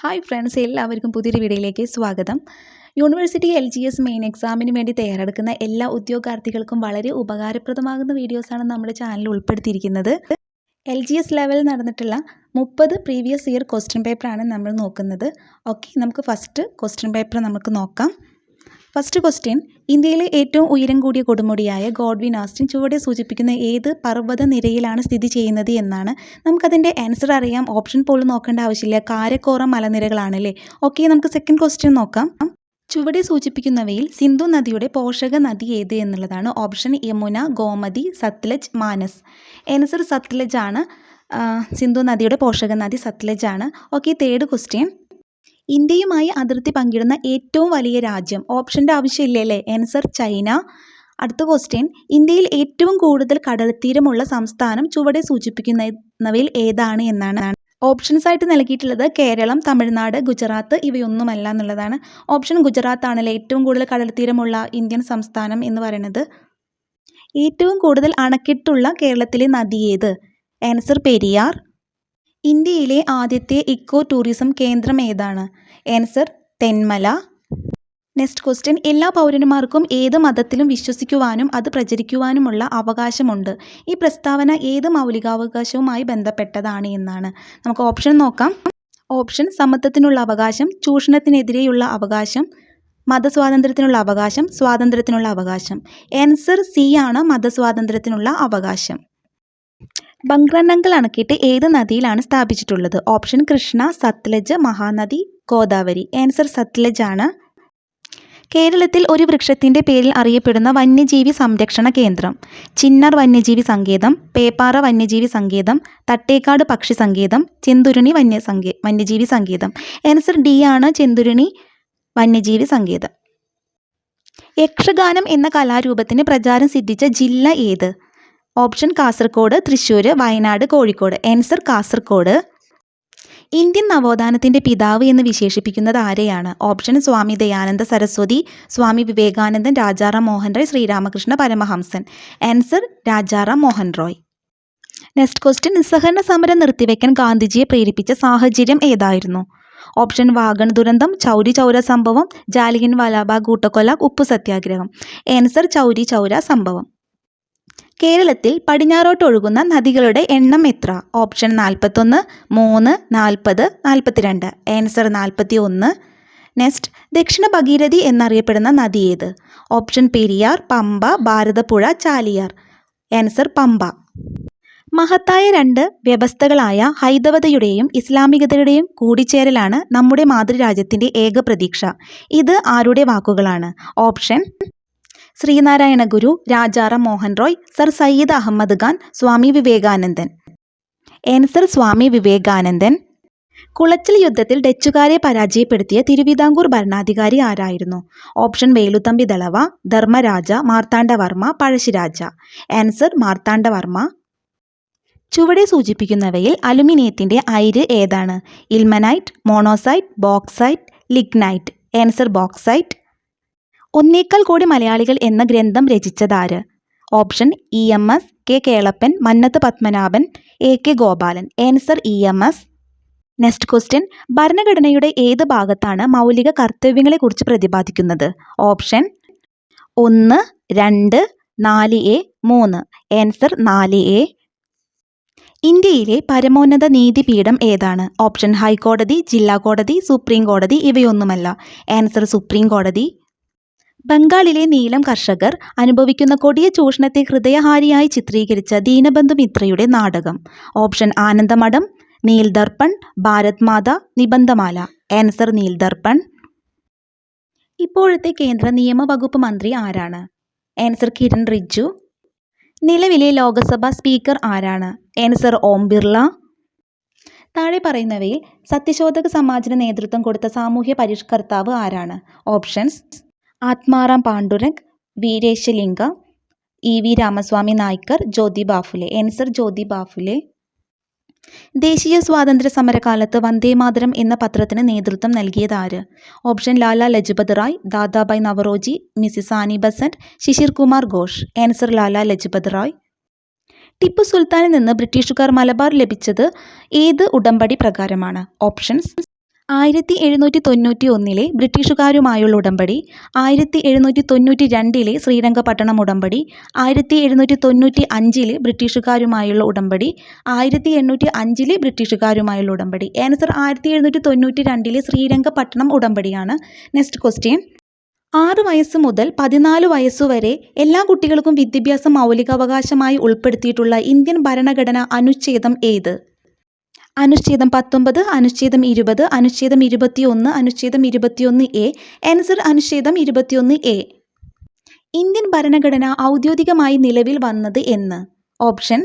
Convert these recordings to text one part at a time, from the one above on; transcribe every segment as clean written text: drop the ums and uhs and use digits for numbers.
Hi friends, എല്ലാവർക്കും പുതിയൊരു വീഡിയോയിലേക്ക് സ്വാഗതം. യൂണിവേഴ്സിറ്റി LGS മെയിൻ എക്സാമിന് വേണ്ടി തയ്യാറെടുക്കുന്ന എല്ലാ ഉദ്യോഗാർത്ഥികൾക്കും വളരെ ഉപകാരപ്രദമാകുന്ന വീഡിയോസാണ് നമ്മുടെ ചാനലിൽ ഉൾപ്പെടുത്തിയിരിക്കുന്നത്. LGS ലെവലിൽ നടന്നിട്ടുള്ള 30 പ്രീവിയസ് ഇയർ ക്വസ്റ്റ്യൻ പേപ്പറാണ് നമ്മൾ നോക്കുന്നത്. ഓക്കെ, നമുക്ക് ഫസ്റ്റ് ക്വസ്റ്റ്യൻ പേപ്പർ നമുക്ക് നോക്കാം. ഫസ്റ്റ് ക്വസ്റ്റ്യൻ: ഇന്ത്യയിലെ ഏറ്റവും ഉയരം കൂടിയ കൊടുമുടിയായ ഗോഡ്വിൻ ആസ്റ്റിൻ ചുവടെ സൂചിപ്പിക്കുന്ന ഏത് പർവ്വത നിരയിലാണ് സ്ഥിതി ചെയ്യുന്നത് എന്നാണ്. നമുക്കതിൻ്റെ ആൻസർ അറിയാം, ഓപ്ഷൻ പോലും നോക്കേണ്ട ആവശ്യമില്ല. കാരക്കോറം മലനിരകളാണല്ലേ. ഓക്കെ, നമുക്ക് സെക്കൻഡ് ക്വസ്റ്റ്യൻ നോക്കാം. ചുവടെ സൂചിപ്പിക്കുന്നവയിൽ സിന്ധു നദിയുടെ പോഷക നദി ഏത് എന്നുള്ളതാണ്. ഓപ്ഷൻ യമുന, ഗോമതി, സത്ലജ്, മാനസ്. ആൻസർ സത്ലജ് ആണ്. സിന്ധു നദിയുടെ പോഷക നദി സത്ലജ് ആണ്. ഓക്കെ, തേർഡ് ക്വസ്റ്റ്യൻ: ഇന്ത്യയുമായി അതിർത്തി പങ്കിടുന്ന ഏറ്റവും വലിയ രാജ്യം. ഓപ്ഷൻ്റെ ആവശ്യമില്ലല്ലേ. Answer China. അടുത്ത ക്വസ്റ്റ്യൻ: ഇന്ത്യയിൽ ഏറ്റവും കൂടുതൽ കടൽത്തീരമുള്ള സംസ്ഥാനം ചുവടെ സൂചിപ്പിക്കുന്നവയിൽ ഏതാണ് എന്നാണ്. ഓപ്ഷൻസ് ആയിട്ട് നൽകിയിട്ടുള്ളത് കേരളം, തമിഴ്നാട്, ഗുജറാത്ത് ഇവയൊന്നുമല്ല എന്നുള്ളതാണ്. ഓപ്ഷൻ ഗുജറാത്ത് ആണല്ലേ ഏറ്റവും കൂടുതൽ കടൽത്തീരമുള്ള ഇന്ത്യൻ സംസ്ഥാനം എന്ന് പറയുന്നത്. ഏറ്റവും കൂടുതൽ അണക്കെട്ടുള്ള കേരളത്തിലെ നദി ഏത്? ആൻസർ പെരിയാർ. ഇന്ത്യയിലെ ആദ്യത്തെ ഇക്കോ ടൂറിസം കേന്ദ്രം ഏതാണ്? ആൻസർ തെന്മല. നെക്സ്റ്റ് ക്വസ്റ്റ്യൻ: എല്ലാ പൗരന്മാർക്കും ഏത് മതത്തിലും വിശ്വസിക്കുവാനും അത് പ്രചരിക്കുവാനുമുള്ള അവകാശമുണ്ട്. ഈ പ്രസ്താവന ഏത് മൗലികാവകാശവുമായി ബന്ധപ്പെട്ടതാണ് എന്നാണ്. നമുക്ക് ഓപ്ഷൻ നോക്കാം. ഓപ്ഷൻ: സമത്വത്തിനുള്ള അവകാശം, ചൂഷണത്തിനെതിരെയുള്ള അവകാശം, മതസ്വാതന്ത്ര്യത്തിനുള്ള അവകാശം, സ്വാതന്ത്ര്യത്തിനുള്ള അവകാശം. ആൻസർ സി ആണ്, മതസ്വാതന്ത്ര്യത്തിനുള്ള അവകാശം. ബംഗ്രാനങ്കൽ അണക്കെട്ട് ഏത് നദിയിലാണ് സ്ഥാപിച്ചിട്ടുള്ളത്? ഓപ്ഷൻ കൃഷ്ണ, സത്ലജ്, മഹാനദി, ഗോദാവരി. ആൻസർ സത്ലജ് ആണ്. കേരളത്തിൽ ഒരു വൃക്ഷത്തിൻ്റെ പേരിൽ അറിയപ്പെടുന്ന വന്യജീവി സംരക്ഷണ കേന്ദ്രം. ചിന്നാർ വന്യജീവി സങ്കേതം, പേപ്പാറ വന്യജീവി സങ്കേതം, തട്ടേക്കാട് പക്ഷി സങ്കേതം, ചെന്തുരുണി വന്യജീവി സങ്കേതം. ആൻസർ ഡി ആണ്, ചെന്തുരുണി വന്യജീവി സങ്കേതം. യക്ഷഗാനം എന്ന കലാരൂപത്തിന് പ്രചാരം സിദ്ധിച്ച ജില്ല ഏത്? Option Kasaragod, Thrissur, Wayanad, Kozhikode. Answer Kasaragod. Indian നവോത്ഥാനത്തിൻ്റെ പിതാവ് എന്ന് വിശേഷിപ്പിക്കുന്നത് ആരെയാണ്? Option Swami Dayananda Saraswati, Swami Vivekanandan, Rajaram Mohan Roy, Sri Ramakrishna Paramahamsan. Answer Rajaram Mohan Roy. Next question: നിസ്സഹകരണ സമരം നിർത്തിവെക്കാൻ ഗാന്ധിജിയെ പ്രേരിപ്പിച്ച സാഹചര്യം ഏതായിരുന്നു? ഓപ്ഷൻ വാഗൺ ദുരന്തം, ചൗരി ചൗര സംഭവം, ജാലിയൻ വാലാബാഗ് കൂട്ടക്കൊല, ഉപ്പു സത്യാഗ്രഹം. ആൻസർ ചൗരി ചൗര സംഭവം. കേരളത്തിൽ പടിഞ്ഞാറോട്ടൊഴുകുന്ന നദികളുടെ എണ്ണം എത്ര? ഓപ്ഷൻ 41, 3, 40, 42. ആൻസർ 41. നെക്സ്റ്റ്: ദക്ഷിണ ഭഗീരഥി എന്നറിയപ്പെടുന്ന നദി ഏത്? ഓപ്ഷൻ പെരിയാർ, പമ്പ, ഭാരതപ്പുഴ, ചാലിയാർ. ആൻസർ പമ്പ. മഹത്തായ രണ്ട് വ്യവസ്ഥകളായ ഹൈന്ദവതയുടെയും ഇസ്ലാമികതയുടെയും കൂടിച്ചേരലാണ് നമ്മുടെ മാതൃരാജ്യത്തിൻ്റെ ഏക പ്രതീക്ഷ. ഇത് ആരുടെ വാക്കുകളാണ്? Option Sree Narayana Guru, Rajaram Mohan Roy, sir Syed Ahmad Khan, Swami Vivekanandan. Answer Swami Vivekanandan. Colachel യുദ്ധത്തിൽ ഡച്ചുകാരെ പരാജയപ്പെടുത്തിയ തിരുവിതാംകൂർ ഭരണാധികാരി ആരായിരുന്നു? ഓപ്ഷൻ വേലുത്തമ്പി ദളവ, ധർമ്മരാജ, മാർത്താണ്ഡവർമ്മ, പഴശ്ശിരാജ. ആൻസർ മാർത്താണ്ഡവർമ്മ. ചുവടെ സൂചിപ്പിക്കുന്നവയിൽ അലുമിനിയത്തിൻ്റെ അയിര് ഏതാണ്? Ilmenite, monazite, bauxite, lignite. Answer bauxite. ഒന്നേക്കാൾ കോടി മലയാളികൾ എന്ന ഗ്രന്ഥം രചിച്ചതാര്? Option EMS, K Kelappan, Mannath Padmanabhan, AK Gopalan. Answer EMS. Next question: ഭരണഘടനയുടെ ഏത് ഭാഗത്താണ് മൗലിക കർത്തവ്യങ്ങളെക്കുറിച്ച് പ്രതിപാദിക്കുന്നത്? Option 1, 2, 4A, 3. Answer 4A. ഇന്ത്യയിലെ പരമോന്നത നീതിപീഠം ഏതാണ്? ഓപ്ഷൻ ഹൈക്കോടതി, ജില്ലാ കോടതി, സുപ്രീം കോടതി ഇവയൊന്നുമല്ല. ആൻസർ സുപ്രീം കോടതി. ബംഗാളിലെ നീലം കർഷകർ അനുഭവിക്കുന്ന കൊടിയ ചൂഷണത്തെ ഹൃദയഹാരിയായി ചിത്രീകരിച്ച ദീനബന്ധു മിത്രയുടെ നാടകം. ഓപ്ഷൻ ആനന്ദമഠം, നീൽ ദർപ്പൺ, ഭാരത് മാത, നിബന്ധമാല. ആൻസർ നീൽ ദർപ്പൺ. ഇപ്പോഴത്തെ കേന്ദ്ര നിയമവകുപ്പ് മന്ത്രി ആരാണ്? ആൻസർ കിരൺ റിജ്ജു. നിലവിലെ ലോക്സഭാ സ്പീക്കർ ആരാണ്? ആൻസർ ഓം ബിർള. താഴെ പറയുന്നവയിൽ സത്യശോധക സമാജിന് നേതൃത്വം കൊടുത്ത സാമൂഹ്യ പരിഷ്കർത്താവ് ആരാണ്? Options: Atmaram Pandurang, Veeresalinga, EV Ramaswamy Naicker, Jyotiba Phule. Answer Jyotiba Phule. ദേശീയ സ്വാതന്ത്ര്യ സമരകാലത്ത് വന്ദേമാതരം എന്ന പത്രത്തിന് നേതൃത്വം നൽകിയതാര്? Option Lala Lajpat Rai, Dadabhai Naoroji, Mrs Annie Besant, Shishir Kumar Ghosh. Answer Lala Lajpat Rai. Tipu സുൽത്താനിൽ നിന്ന് ബ്രിട്ടീഷുകാർ മലബാർ ലഭിച്ചത് ഏത് ഉടമ്പടി പ്രകാരമാണ്? ഓപ്ഷൻസ്: 1791 ബ്രിട്ടീഷുകാരുമായുള്ള ഉടമ്പടി, 1792 ശ്രീരംഗപട്ടണം ഉടമ്പടി, 1795 ബ്രിട്ടീഷുകാരുമായുള്ള ഉടമ്പടി, 1805 ബ്രിട്ടീഷുകാരുമായുള്ള ഉടമ്പടി. ആൻസർ 1792 ശ്രീരംഗപട്ടണം ഉടമ്പടിയാണ്. Next question. 6 വയസ്സ് മുതൽ 14 വയസ്സുവരെ എല്ലാ കുട്ടികൾക്കും വിദ്യാഭ്യാസം മൗലികാവകാശമായി ഉൾപ്പെടുത്തിയിട്ടുള്ള ഇന്ത്യൻ ഭരണഘടന അനുച്ഛേദം ഏത്? അനുച്ഛേദം 19, അനുച്ഛേദം 20, അനുച്ഛേദം 21, അനുച്ഛേദം 21A. ആൻസർ അനുച്ഛേദം 21A. ഇന്ത്യൻ ഭരണഘടന ഔദ്യോഗികമായി നിലവിൽ വന്നത് എന്ന്? ഓപ്ഷൻ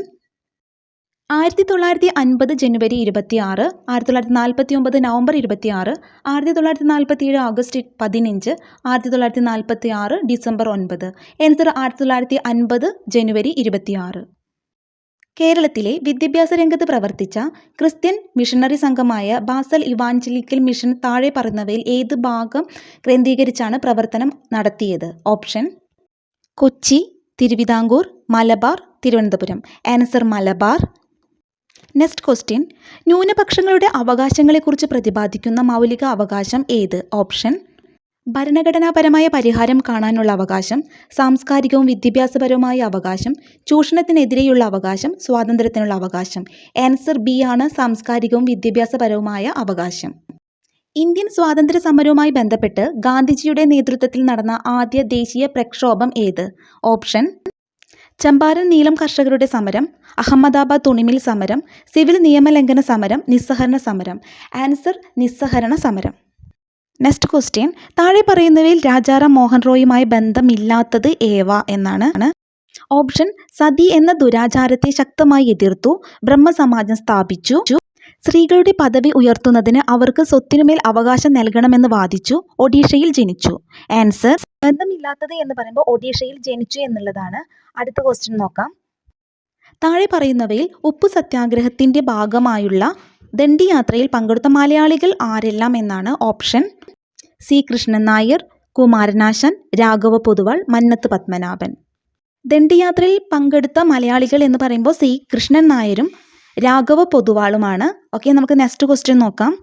1950 ജനുവരി 26, 1949 നവംബർ 26, 1947 ഓഗസ്റ്റ് 15, 1946 ഡിസംബർ 9. ആൻസർ 1950 ജനുവരി 26. കേരളത്തിലെ വിദ്യാഭ്യാസ രംഗത്ത് പ്രവർത്തിച്ച ക്രിസ്ത്യൻ മിഷണറി സംഘമായ ബാസൽ ഇവാഞ്ചലിക്കൽ മിഷൻ താഴെ പറയുന്നവയിൽ ഏത് ഭാഗം കേന്ദ്രീകരിച്ചാണ് പ്രവർത്തനം നടത്തിയത്? Option Kochi, Thiruvithamkoor, Malabar, Thiruvananthapuram. Answer Malabar. Next question. ന്യൂനപക്ഷങ്ങളുടെ അവകാശങ്ങളെക്കുറിച്ച് പ്രതിപാദിക്കുന്ന മൗലിക അവകാശം ഏത്? ഓപ്ഷൻ ഭരണഘടനാപരമായ പരിഹാരം കാണാനുള്ള അവകാശം, സാംസ്കാരികവും വിദ്യാഭ്യാസപരവുമായ അവകാശം, ചൂഷണത്തിനെതിരെയുള്ള അവകാശം, സ്വാതന്ത്ര്യത്തിനുള്ള അവകാശം. ആൻസർ ബി ആണ് സാംസ്കാരികവും വിദ്യാഭ്യാസപരവുമായ അവകാശം. ഇന്ത്യൻ സ്വാതന്ത്ര്യ സമരവുമായി ബന്ധപ്പെട്ട് ഗാന്ധിജിയുടെ നേതൃത്വത്തിൽ നടന്ന ആദ്യ ദേശീയ പ്രക്ഷോഭം ഏത്? ഓപ്ഷൻ ചമ്പാരൻ നീലം കർഷകരുടെ സമരം, അഹമ്മദാബാദ് തുണിമിൽ സമരം, സിവിൽ നിയമലംഘന സമരം, നിസ്സഹരണ സമരം. ആൻസർ നിസ്സഹരണ സമരം. Next question. താഴെ പറയുന്നവയിൽ രാജാറാം മോഹൻ റോയുമായി ബന്ധമില്ലാത്തത് ഏവ എന്നാണ്? ഓപ്ഷൻ സതി എന്ന ദുരാചാരത്തെ ശക്തമായി എതിർത്തു, ബ്രഹ്മസമാജം സ്ഥാപിച്ചു, സ്ത്രീകളുടെ പദവി ഉയർത്തുന്നതിന് അവർക്ക് സ്വത്തിനുമേൽ അവകാശം നൽകണമെന്ന് വാദിച്ചു, ഒഡീഷയിൽ ജനിച്ചു. ആൻസർ ബന്ധമില്ലാത്തത് എന്ന് പറയുമ്പോൾ ഒഡീഷയിൽ ജനിച്ചു എന്നുള്ളതാണ്. അടുത്ത ക്വസ്റ്റ്യൻ നോക്കാം. താഴെ പറയുന്നവയിൽ ഉപ്പു സത്യാഗ്രഹത്തിന്റെ ഭാഗമായുള്ള ദണ്ഡിയാത്രയിൽ പങ്കെടുത്ത മലയാളികൾ ആരെല്ലാം എന്നാണ്? Option C Krishnan Nair, Kumaranasan, Raghava Poduval, Mannath Padmanabhan. ദണ്ഡിയാത്രയിൽ പങ്കെടുത്ത മലയാളികൾ എന്ന് പറയുമ്പോൾ സി കൃഷ്ണൻ നായരും രാഘവ പൊതുവാളുമാണ്. ഓക്കെ, നമുക്ക് നെക്സ്റ്റ് ക്വസ്റ്റ്യൻ നോക്കാം.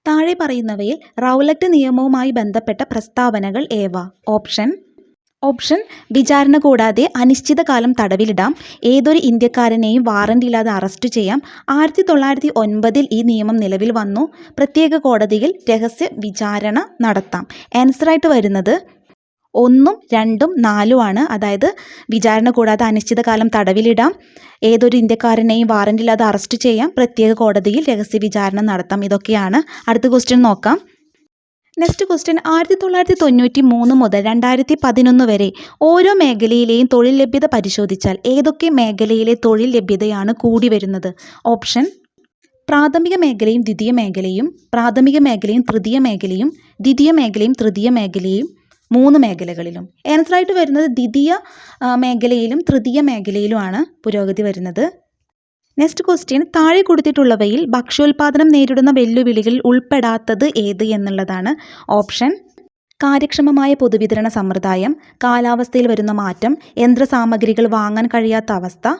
താഴെ പറയുന്നവയിൽ റൗലറ്റ് നിയമവുമായി ബന്ധപ്പെട്ട പ്രസ്താവനകൾ ഏവ? ഓപ്ഷൻ വിചാരണ കൂടാതെ അനിശ്ചിതകാലം തടവിലിടാം, ഏതൊരു ഇന്ത്യക്കാരനെയും വാറന്റ് ഇല്ലാതെ അറസ്റ്റ് ചെയ്യാം, 1909 ഈ നിയമം നിലവിൽ വന്നു, പ്രത്യേക കോടതിയിൽ രഹസ്യ വിചാരണ നടത്താം. ആൻസറായിട്ട് വരുന്നത് 1, 2, 4 ആണ്. അതായത് വിചാരണ കൂടാതെ അനിശ്ചിതകാലം തടവിലിടാം, ഏതൊരു ഇന്ത്യക്കാരനെയും വാറന്റ് ഇല്ലാതെ അറസ്റ്റ് ചെയ്യാം, പ്രത്യേക കോടതിയിൽ രഹസ്യ വിചാരണ നടത്താം. ഇതൊക്കെയാണ്. അടുത്ത ക്വസ്റ്റ്യൻ നോക്കാം. Next question. 1993 മുതൽ 2011 വരെ ഓരോ മേഖലയിലെയും തൊഴിൽ ലഭ്യത പരിശോധിച്ചാൽ ഏതൊക്കെ മേഖലയിലെ തൊഴിൽ ലഭ്യതയാണ് കൂടി വരുന്നത്? ഓപ്ഷൻ പ്രാഥമിക മേഖലയും ദ്വിതീയ മേഖലയും, പ്രാഥമിക മേഖലയും തൃതീയ മേഖലയും, ദ്വിതീയ മേഖലയും തൃതീയ മേഖലയും, 3 മേഖലകളിലും. ആൻസറായിട്ട് വരുന്നത് ദ്വിതീയ മേഖലയിലും തൃതീയ മേഖലയിലുമാണ് പുരോഗതി വരുന്നത്. Next question. താഴെ കൊടുത്തിട്ടുള്ളവയിൽ ഭക്ഷ്യോൽപാദനം നേരിടുന്ന വെല്ലുവിളികളിൽ ഉൾപ്പെടാത്തത് ഏത് എന്നുള്ളതാണ്. ഓപ്ഷൻ കാര്യക്ഷമമായ പൊതുവിതരണ സമ്പ്രദായം, കാലാവസ്ഥയിൽ വരുന്ന മാറ്റം, യന്ത്രസാമഗ്രികൾ വാങ്ങാൻ കഴിയാത്ത അവസ്ഥ,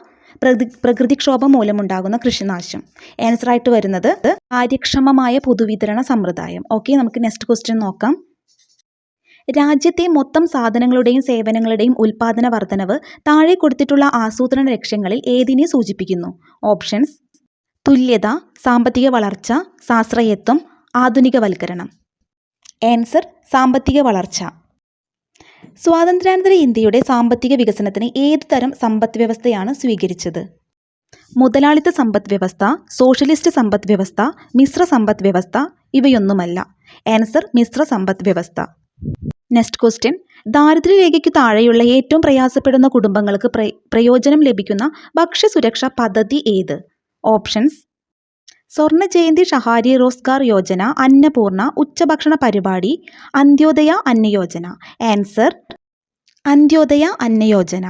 പ്രകൃതിക്ഷോഭം മൂലമുണ്ടാകുന്ന കൃഷിനാശം. ആൻസറായിട്ട് വരുന്നത് കാര്യക്ഷമമായ പൊതുവിതരണ സമ്പ്രദായം. ഓക്കെ, നമുക്ക് നെക്സ്റ്റ് ക്വസ്റ്റ്യൻ നോക്കാം. രാജ്യത്തെ മൊത്തം സാധനങ്ങളുടെയും സേവനങ്ങളുടെയും ഉൽപ്പാദന വർധനവ് താഴെ കൊടുത്തിട്ടുള്ള ആസൂത്രണ ലക്ഷ്യങ്ങളിൽ ഏതിനെ സൂചിപ്പിക്കുന്നു? ഓപ്ഷൻസ് തുല്യത, സാമ്പത്തിക വളർച്ച, സാശ്രയത്വം, ആധുനികവൽക്കരണം. ആൻസർ സാമ്പത്തിക വളർച്ച. സ്വാതന്ത്ര്യാനന്തര ഇന്ത്യയുടെ സാമ്പത്തിക വികസനത്തിന് ഏത് തരം സമ്പദ് വ്യവസ്ഥയാണ് സ്വീകരിച്ചത്? മുതലാളിത്ത സമ്പദ് വ്യവസ്ഥ, സോഷ്യലിസ്റ്റ് സമ്പദ് വ്യവസ്ഥ, മിശ്ര സമ്പദ് വ്യവസ്ഥ, ഇവയൊന്നുമല്ല. ആൻസർ മിശ്ര സമ്പദ് വ്യവസ്ഥ. Next question. ദാരിദ്ര്യരേഖയ്ക്ക് താഴെയുള്ള ഏറ്റവും പ്രയാസപ്പെടുന്ന കുടുംബങ്ങൾക്ക് പ്രയോജനം ലഭിക്കുന്ന ഭക്ഷ്യസുരക്ഷാ പദ്ധതി ഏത്? ഓപ്ഷൻസ് സ്വർണ്ണ ജയന്തി ഷഹാരി റോസ്ഗാർ യോജന, അന്നപൂർണ, ഉച്ചഭക്ഷണ പരിപാടി, അന്ത്യോദയ അന്ന യോജന. ആൻസർ അന്ത്യോദയ അന്ന യോജന.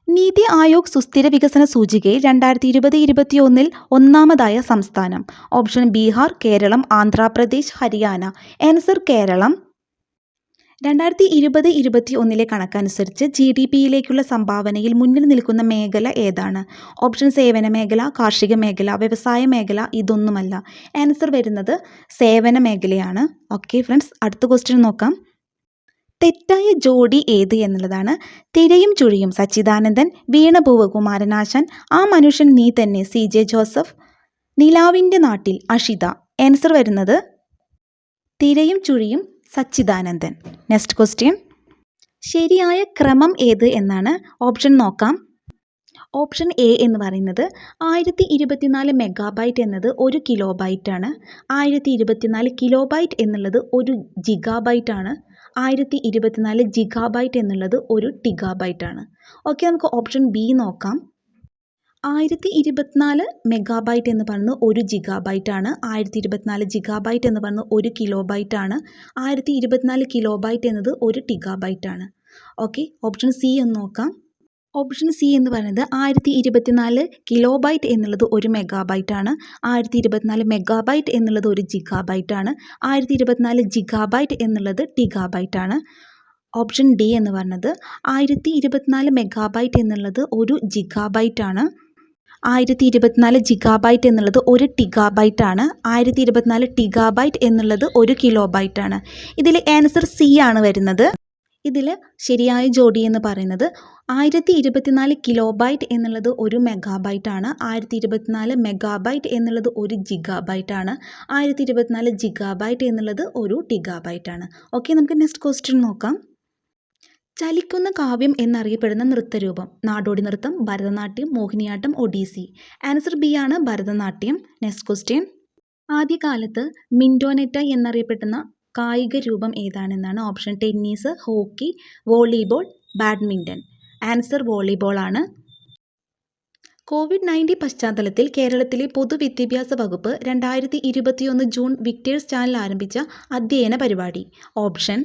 നീതി ആയോഗ് സുസ്ഥിര വികസന സൂചികയിൽ 2020-21 ഒന്നാമതായ സംസ്ഥാനം? ഓപ്ഷൻ ബീഹാർ, കേരളം, ആന്ധ്രാപ്രദേശ്, ഹരിയാന. ആൻസർ കേരളം. 2020-21 കണക്കനുസരിച്ച് GDP-യിലേക്കുള്ള സംഭാവനയിൽ മുന്നിൽ നിൽക്കുന്ന മേഖല ഏതാണ്? ഓപ്ഷൻ സേവന മേഖല, കാർഷിക മേഖല, വ്യവസായ മേഖല, ഇതൊന്നുമല്ല. ആൻസർ വരുന്നത് സേവന മേഖലയാണ്. ഓക്കെ ഫ്രണ്ട്സ്, അടുത്ത ക്വസ്റ്റ്യൻ നോക്കാം. തെറ്റായ ജോഡി ഏത് എന്നുള്ളതാണ്. തിരയും ചുഴിയും സച്ചിദാനന്ദൻ, വീണപൂവ് കുമാരനാശാൻ, ആ മനുഷ്യൻ നീ തന്നെ CJ ജോസഫ്, നിലാവിൻ്റെ നാട്ടിൽ അഷിത. ആൻസർ വരുന്നത് തിരയും ചുഴിയും സച്ചിദാനന്ദൻ. Next question. ശരിയായ ക്രമം ഏത് എന്നാണ്. ഓപ്ഷൻ നോക്കാം. ഓപ്ഷൻ എ എന്ന് പറയുന്നത് 1024 മെഗാബൈറ്റ് എന്നത് 1 കിലോബൈറ്റ് ആണ്. 1024 കിലോബൈറ്റ് എന്നുള്ളത് 1 ജിഗാബൈറ്റ് ആണ്. 1024 ജിഗാബൈറ്റ് എന്നുള്ളത് 1 ടിഗാബൈറ്റ് ആണ്. ഓക്കെ, നമുക്ക് ഓപ്ഷൻ ബി നോക്കാം. 1024 മെഗാബൈറ്റ് എന്ന് പറയുന്നത് 1 ജിഗാബൈറ്റ് ആണ്. 1024 ജിഗാബൈറ്റ് എന്ന് പറയുന്നത് 1 കിലോബൈറ്റ് ആണ്. 1024 കിലോബൈറ്റ് എന്നത് 1 ടിഗാബൈറ്റ് ആണ്. ഓക്കെ, ഓപ്ഷൻ സി ഒന്ന് നോക്കാം. ഓപ്ഷൻ സി എന്ന് പറയുന്നത് 1024 കിലോബൈറ്റ് എന്നുള്ളത് 1 മെഗാബൈറ്റ് ആണ്. 1024 മെഗാബൈറ്റ് എന്നുള്ളത് 1 ജിഗാബൈറ്റ് ആണ്. 1024 ജിഗാബൈറ്റ് എന്നുള്ളത് ടിഗാബൈറ്റ് ആണ്. ഓപ്ഷൻ ഡി എന്ന് പറയുന്നത് 1024 മെഗാബൈറ്റ് എന്നുള്ളത് 1 ജിഗാബൈറ്റ് ആണ്. 1024 ജിഗാബൈറ്റ് എന്നുള്ളത് 1 ടിഗാബൈറ്റ് ആണ്. 1024 ടിഗാബൈറ്റ് എന്നുള്ളത് 1 കിലോബൈറ്റ് ആണ്. ഇതിൽ ആൻസർ സി ആണ് വരുന്നത്. ഇതിൽ ശരിയായ ജോഡി എന്ന് പറയുന്നത് 1024 കിലോബൈറ്റ് എന്നുള്ളത് 1 മെഗാബൈറ്റ് ആണ്. 1024 മെഗാബൈറ്റ് എന്നുള്ളത് 1 ജിഗാബൈറ്റ് ആണ്. 1024 ജിഗാബൈറ്റ് എന്നുള്ളത് 1 ടിഗാബൈറ്റ് ആണ്. ഓക്കെ, നമുക്ക് നെക്സ്റ്റ് ക്വസ്റ്റ്യൻ നോക്കാം. ചലിക്കുന്ന കാവ്യം എന്നറിയപ്പെടുന്ന നൃത്തരൂപം. നാടോടി നൃത്തം, ഭരതനാട്യം, മോഹിനിയാട്ടം, ഒഡീസി. ആൻസർ ബി ആണ് ഭരതനാട്യം. Next question. ആദ്യകാലത്ത് മിൻഡോനെറ്റ എന്നറിയപ്പെടുന്ന കായിക രൂപം ഏതാണെന്നാണ്. Option tennis, hockey, volleyball, badminton. Answer volleyball ആണ്. COVID-19 പശ്ചാത്തലത്തിൽ കേരളത്തിലെ പൊതുവിദ്യാഭ്യാസ വകുപ്പ് 2021 ജൂൺ വിക്ടേഴ്സ് ചാനൽ ആരംഭിച്ച അധ്യയന പരിപാടി. Option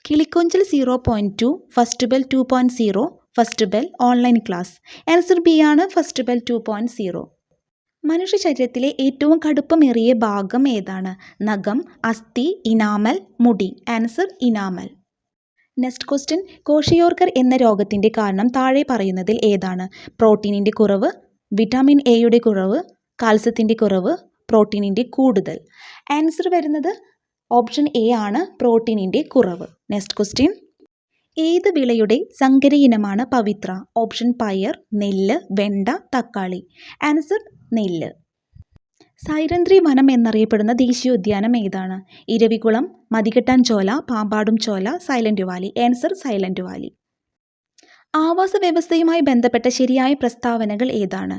Kilikonchal 0.2, first bell 2.0, first bell online class. Answer B ആണ് ഫസ്റ്റ് ബെൽ 2.0. മനുഷ്യ ശരീരത്തിലെ ഏറ്റവും കടുപ്പമേറിയ ഭാഗം ഏതാണ്? നഖം, അസ്ഥി, ഇനാമൽ, മുടി. Answer enamel. Next question. Kwashiorkor എന്ന രോഗത്തിൻ്റെ കാരണം താഴെ പറയുന്നതിൽ ഏതാണ്? പ്രോട്ടീനിൻ്റെ കുറവ്, വിറ്റാമിൻ എയുടെ കുറവ്, കാൽസ്യത്തിൻ്റെ കുറവ്, പ്രോട്ടീനിൻ്റെ കൂടുതൽ. ആൻസർ വരുന്നത് ഓപ്ഷൻ എ ആണ്, പ്രോട്ടീനിൻ്റെ കുറവ്. Next question. ഏത് വിളയുടെ സങ്കര ഇനമാണ് പവിത്ര? ഓപ്ഷൻ പയർ, നെല്ല്, വെണ്ട, തക്കാളി. ആൻസർ നെല്ല്. സൈരന്ധ്രി വനം എന്നറിയപ്പെടുന്ന ദേശീയോദ്യാനം ഏതാണ്? Eravikulam, Mathikettan Shola, Pampadum Shola, silent valley. Answer silent valley. ആവാസ വ്യവസ്ഥയുമായി ബന്ധപ്പെട്ട ശരിയായ പ്രസ്താവനകൾ ഏതാണ്?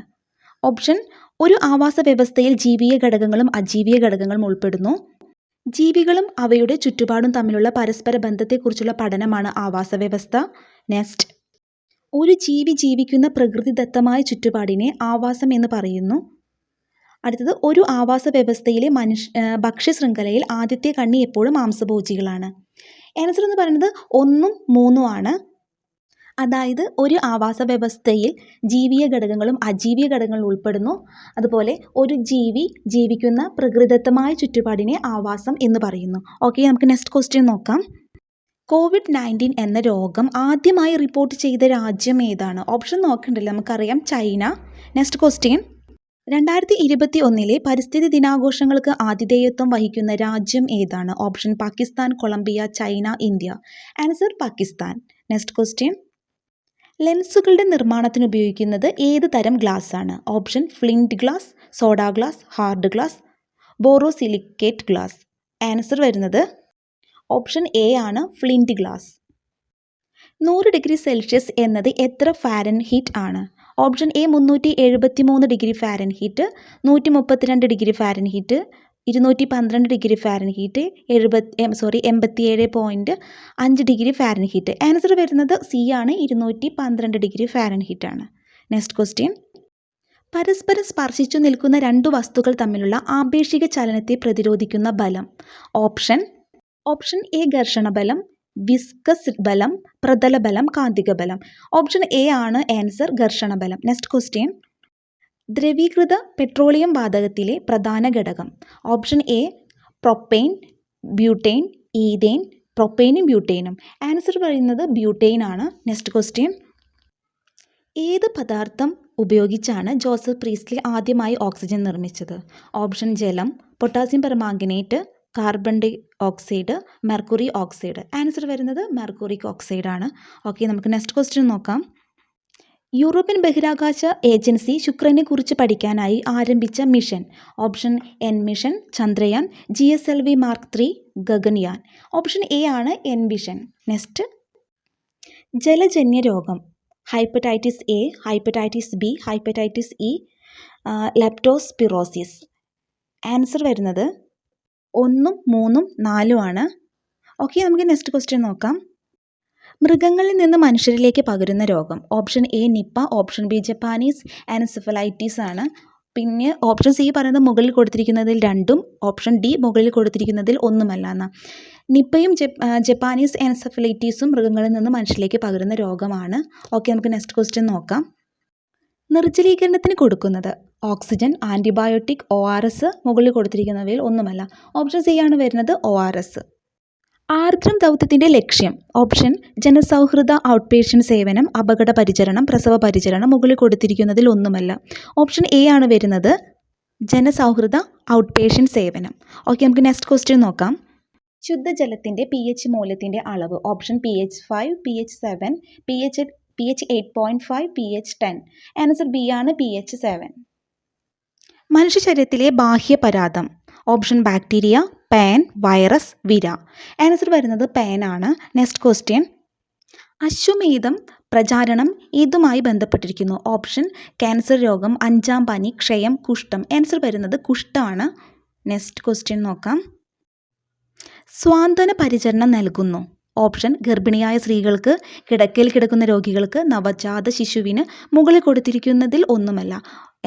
ഓപ്ഷൻ ഒരു ആവാസ വ്യവസ്ഥയിൽ ജീവിയ ഘടകങ്ങളും അജീവിയ ഘടകങ്ങളും ഉൾപ്പെടുന്നു. ജീവികളും അവയുടെ ചുറ്റുപാടും തമ്മിലുള്ള പരസ്പര ബന്ധത്തെക്കുറിച്ചുള്ള പഠനമാണ് ആവാസ വ്യവസ്ഥ. നെക്സ്റ്റ്. ഒരു ജീവി ജീവിക്കുന്ന പ്രകൃതിദത്തമായ ചുറ്റുപാടിനെ ആവാസം എന്ന് പറയുന്നു. അടുത്തത്. ഒരു ആവാസ വ്യവസ്ഥയിലെ ഭക്ഷ്യശൃംഖലയിൽ ആദ്യത്തെ കണ്ണി എപ്പോഴും മാംസഭോജികളാണ്. ആൻസർ എന്ന് പറയുന്നത് 1ഉം 3ഉം ആണ്. അതായത് ഒരു ആവാസ വ്യവസ്ഥയിൽ ജീവിയ ഘടകങ്ങളും അജീവിയ ഘടകങ്ങളും ഉൾപ്പെടുന്നു. അതുപോലെ ഒരു ജീവി ജീവിക്കുന്ന പ്രകൃതിദത്തമായ ചുറ്റുപാടിനെ ആവാസം എന്ന് പറയുന്നു. ഓക്കെ, നമുക്ക് നെക്സ്റ്റ് ക്വസ്റ്റ്യൻ നോക്കാം. COVID-19 എന്ന രോഗം ആദ്യമായി റിപ്പോർട്ട് ചെയ്ത രാജ്യം ഏതാണ്? ഓപ്ഷൻ നോക്കണ്ടല്ലോ, നമുക്കറിയാം ചൈന. Next question. 2021 പരിസ്ഥിതി ദിനാഘോഷങ്ങൾക്ക് ആതിഥേയത്വം വഹിക്കുന്ന രാജ്യം ഏതാണ്? Option Pakistan, Colombia, China, India. Answer Pakistan. Next question. ലെൻസുകളുടെ നിർമ്മാണത്തിന് ഉപയോഗിക്കുന്നത് ഏത് തരം ഗ്ലാസ് ആണ്? Option flint glass, soda glass, hard glass, borosilicate glass. Answer വരുന്നത് ഓപ്ഷൻ എ ആണ്, ഫ്ലിൻറ്റ് ഗ്ലാസ്. 100 ഡിഗ്രി സെൽഷ്യസ് എന്നത് എത്ര ഫാരൻഹീറ്റ് ആണ്? Option A 373 degree Fahrenheit, 132 degree Fahrenheit, 212 degree Fahrenheit, 87.5 degree Fahrenheit. Answer വരുന്നത് സി ആണ്, 212 ഡിഗ്രി ഫാരൻഹീറ്റ് ആണ്. Next question. പരസ്പരം സ്പർശിച്ചു നിൽക്കുന്ന 2 വസ്തുക്കൾ തമ്മിലുള്ള ആപേക്ഷിക ചലനത്തെ പ്രതിരോധിക്കുന്ന ബലം. ഓപ്ഷൻ എ ഘർഷണ ബലം, വിസ്കസ് ബലം, പ്രതല ബലം, കാന്തിക ബലം. ഓപ്ഷൻ എ ആണ് ആൻസർ, ഘർഷണ ബലം. Next question. ദ്രവീകൃത പെട്രോളിയം വാതകത്തിലെ പ്രധാന ഘടകം. Option A propane, butane, ethane, പ്രൊപ്പെയിനും ബ്യൂട്ടെയിനും? ആൻസർ പറയുന്നത് ബ്യൂട്ടെയിൻ ആണ്. Next question. ഏത് പദാർത്ഥം ഉപയോഗിച്ചാണ് ജോസഫ് പ്രീസ്ലി ആദ്യമായി ഓക്സിജൻ നിർമ്മിച്ചത്? ഓപ്ഷൻ ജലം, potassium permanganate, carbon dioxide, mercury oxide. Answer വരുന്നത് മെർക്കുറിക് ഓക്സൈഡ് ആണ്. ഓക്കെ, നമുക്ക് നെക്സ്റ്റ് ക്വസ്റ്റ്യൻ നോക്കാം. യൂറോപ്യൻ ബഹിരാകാശ ഏജൻസി ശുക്രനെ കുറിച്ച് പഠിക്കാനായി ആരംഭിച്ച mission. Option EnVision, Chandrayaan, GSLV mark 3, Gaganyaan. Option A ആണ് എൻ മിഷൻ. നെക്സ്റ്റ്. ജലജന്യ രോഗം. Hepatitis A, hepatitis B, hepatitis E, leptospirosis. Answer വരുന്നത് 1, 3, 4 ആണ്. ഓക്കെ, നമുക്ക് നെക്സ്റ്റ് ക്വസ്റ്റ്യൻ നോക്കാം. മൃഗങ്ങളിൽ നിന്ന് മനുഷ്യരിലേക്ക് പകരുന്ന രോഗം. Option A Nipah, option B Japanese encephalitis ആണ്. പിന്നെ ഓപ്ഷൻ സി പറയുന്നത് മുകളിൽ കൊടുത്തിരിക്കുന്നതിൽ 2ഉം, ഓപ്ഷൻ ഡി മുകളിൽ കൊടുത്തിരിക്കുന്നതിൽ 1ഉമല്ല എന്ന്. നിപ്പയും ജപ്പാനീസ് എൻസെഫലൈറ്റീസും മൃഗങ്ങളിൽ നിന്ന് മനുഷ്യരിലേക്ക് പകരുന്ന രോഗമാണ്. ഓക്കെ, നമുക്ക് നെക്സ്റ്റ് ക്വസ്റ്റ്യൻ നോക്കാം. നിർജ്ജലീകരണത്തിന് കൊടുക്കുന്നത്. Oxygen, antibiotic, ORS. മുകളിൽ കൊടുത്തിരിക്കുന്നവയിൽ ഒന്നുമല്ല. ഓപ്ഷൻ സി ആണ് വരുന്നത് ORS. ആർദ്രം ദൗത്യത്തിൻ്റെ ലക്ഷ്യം. ഓപ്ഷൻ ജനസൗഹൃദ ഔട്ട് പേഷ്യൻ്റ് സേവനം, അപകട പരിചരണം, പ്രസവ പരിചരണം. മുകളിൽ കൊടുത്തിരിക്കുന്നതിൽ ഒന്നുമല്ല. ഓപ്ഷൻ എ ആണ് വരുന്നത് ജനസൗഹൃദ ഔട്ട് പേഷ്യൻ്റ് സേവനം. ഓക്കെ, നമുക്ക് നെക്സ്റ്റ് ക്വസ്റ്റ്യൻ നോക്കാം. ശുദ്ധജലത്തിൻ്റെ pH മൂല്യത്തിൻ്റെ അളവ്. Option pH 5, pH 7, pH 8.5, pH 10. Answer B ആണ് pH 7. മനുഷ്യ ശരീരത്തിലെ ബാഹ്യപരാതം. ഓപ്ഷൻ ബാക്ടീരിയ, പാൻ, വൈറസ്, വിര. ആൻസർ വരുന്നത് പാൻ ആണ്. Next question. അശ്വമേധം പ്രചാരണം ഏതുമായി ബന്ധപ്പെട്ടിരിക്കുന്നു? ഓപ്ഷൻ ക്യാൻസർ രോഗം, 5ാം പനി, ക്ഷയം, കുഷ്ഠം. ആൻസർ വരുന്നത് കുഷ്ഠമാണ്. നെക്സ്റ്റ് ക്വസ്റ്റ്യൻ നോക്കാം. സ്വാന്തന പരിചരണം നൽകുന്നു. ഓപ്ഷൻ ഗർഭിണിയായ സ്ത്രീകൾക്ക്, കിടക്കയിൽ കിടക്കുന്ന രോഗികൾക്ക്, നവജാത ശിശുവിന്. മുകളിൽ കൊടുത്തിരിക്കുന്നതിൽ ഒന്നുമല്ല.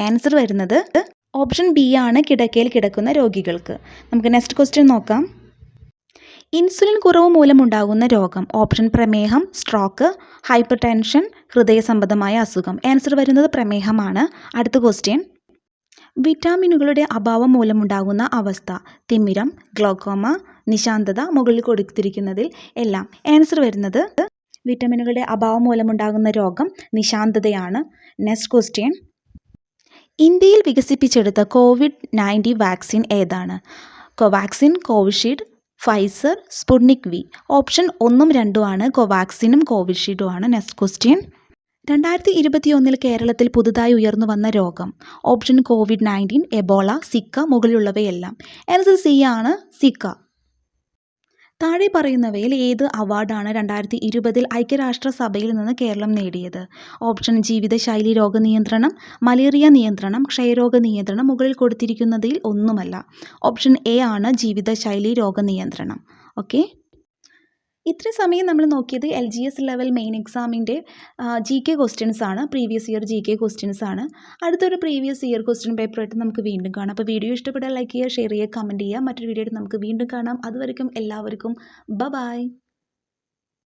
ആൻസർ വരുന്നത് ഓപ്ഷൻ ബി ആണ് കിടക്കയിൽ കിടക്കുന്ന രോഗികൾക്ക്. നമുക്ക് നെക്സ്റ്റ് ക്വസ്റ്റ്യൻ നോക്കാം. ഇൻസുലിൻ കുറവ് മൂലമുണ്ടാകുന്ന രോഗം. ഓപ്ഷൻ പ്രമേഹം, സ്ട്രോക്ക്, ഹൈപ്പർ ടെൻഷൻ, ഹൃദയ സംബന്ധമായ അസുഖം. ആൻസർ വരുന്നത് പ്രമേഹമാണ്. അടുത്ത ക്വസ്റ്റ്യൻ. വിറ്റാമിനുകളുടെ അഭാവം മൂലമുണ്ടാകുന്ന അവസ്ഥ. തിമിരം, ഗ്ലോക്കോമ, നിശാന്തത. മുകളിൽ കൊടുത്തിരിക്കുന്നതിൽ എല്ലാം. ആൻസർ വരുന്നത് വിറ്റാമിനുകളുടെ അഭാവം മൂലമുണ്ടാകുന്ന രോഗം നിശാന്തതയാണ്. Next question. ഇന്ത്യയിൽ വികസിപ്പിച്ചെടുത്ത COVID-19 വാക്സിൻ ഏതാണ്? Covaxin, Covishield, Pfizer, Sputnik V. Option 1ഉം 2ഉം ആണ്. കോവാക്സിനും കോവിഷീൽഡും ആണ്. Next question. 2021 കേരളത്തിൽ പുതുതായി ഉയർന്നു വന്ന രോഗം. Option COVID-19, Ebola, Zika. മുകളിലുള്ളവയെല്ലാം. ആൻസർ സി ആണ് സിക്ക. താഴെ പറയുന്നവയിൽ ഏത് അവാർഡാണ് 2020 ഐക്യരാഷ്ട്രസഭയിൽ നിന്ന് കേരളം നേടിയത്? ഓപ്ഷൻ ജീവിതശൈലി രോഗനിയന്ത്രണം, മലേറിയ നിയന്ത്രണം, ക്ഷയരോഗ നിയന്ത്രണം. മുകളിൽ കൊടുത്തിരിക്കുന്നതിൽ ഒന്നുമല്ല. ഓപ്ഷൻ എ ആണ് ജീവിതശൈലി രോഗനിയന്ത്രണം. ഓക്കെ, ഇത്രയും സമയം നമ്മൾ നോക്കിയത് LGS ലെവൽ മെയിൻ എക്സാമിൻ്റെ GK ക്വസ്റ്റ്യൻസ് ആണ്. പ്രീവിയസ് ഇയർ GK ക്വസ്റ്റ്യൻസ് ആണ്. അടുത്തൊരു പ്രീവിയസ് ഇയർ ക്വസ്റ്റ്യൻ പേപ്പറായിട്ട് നമുക്ക് വീണ്ടും കാണാം. അപ്പോൾ വീഡിയോ ഇഷ്ടപ്പെട്ടാൽ ലൈക്ക് ചെയ്യുക, ഷെയർ ചെയ്യുക, കമൻറ്റ് ചെയ്യുക. മറ്റൊരു വീഡിയോ ആയിട്ട് നമുക്ക് വീണ്ടും കാണാം. അതുവരെയും എല്ലാവർക്കും ബൈ.